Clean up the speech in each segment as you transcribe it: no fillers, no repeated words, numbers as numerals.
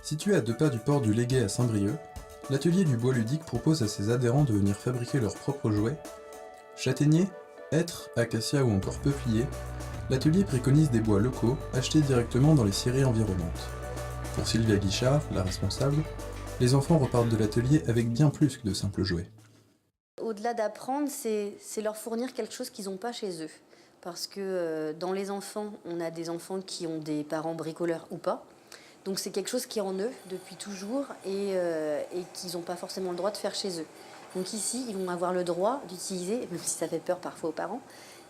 Situé à 2 pas du port du Légué à Saint-Brieuc, l'atelier du bois ludique propose à ses adhérents de venir fabriquer leurs propres jouets. Châtaignier, hêtre, acacia ou encore peuplier, l'atelier préconise des bois locaux achetés directement dans les scieries environnantes. Pour Sylvia Guichard, la responsable, les enfants repartent de l'atelier avec bien plus que de simples jouets. Au-delà d'apprendre, c'est leur fournir quelque chose qu'ils n'ont pas chez eux. Parce que dans les enfants, on a des enfants qui ont des parents bricoleurs ou pas. Donc c'est quelque chose qui est en eux depuis toujours et qu'ils n'ont pas forcément le droit de faire chez eux. Donc ici, ils vont avoir le droit d'utiliser, même si ça fait peur parfois aux parents,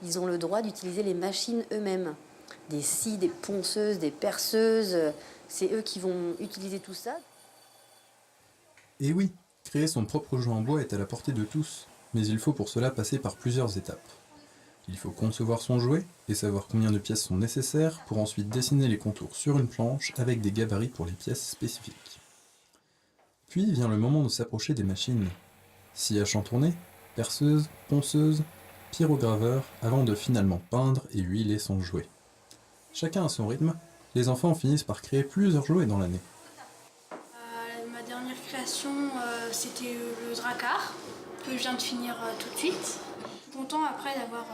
ils ont le droit d'utiliser les machines eux-mêmes. Des scies, des ponceuses, des perceuses, c'est eux qui vont utiliser tout ça. Et oui, créer son propre jouet en bois est à la portée de tous, mais il faut pour cela passer par plusieurs étapes. Il faut concevoir son jouet et savoir combien de pièces sont nécessaires pour ensuite dessiner les contours sur une planche avec des gabarits pour les pièces spécifiques. Puis vient le moment de s'approcher des machines. Scie à chantourner, perceuse, ponceuse, pyrograveur, avant de finalement peindre et huiler son jouet. Chacun à son rythme, les enfants finissent par créer plusieurs jouets dans l'année. Ma dernière création, c'était le dracard, que je viens de finir tout de suite. Je suis content après d'avoir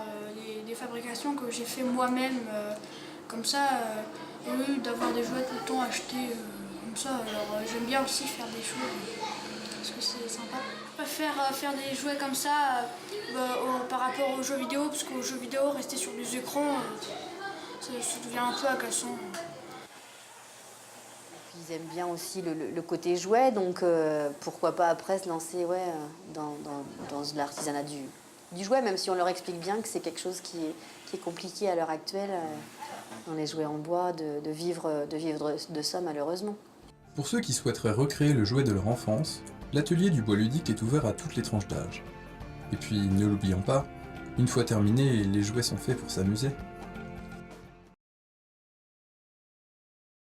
des fabrications que j'ai fait moi-même, comme ça, au lieu d'avoir des jouets tout le temps achetés comme ça. Alors j'aime bien aussi faire des choses, parce que c'est sympa. Je préfère faire des jouets comme ça par rapport aux jeux vidéo, parce qu'aux jeux vidéo, rester sur des écrans, ça devient un peu agaçant. Ils aiment bien aussi le côté jouet, donc pourquoi pas après se lancer dans l'artisanat du jouet, même si on leur explique bien que c'est quelque chose qui est compliqué à l'heure actuelle dans les jouets en bois, de vivre de ça malheureusement. Pour ceux qui souhaiteraient recréer le jouet de leur enfance, l'atelier du bois ludique est ouvert à toutes les tranches d'âge. Et puis, ne l'oublions pas, une fois terminé, les jouets sont faits pour s'amuser.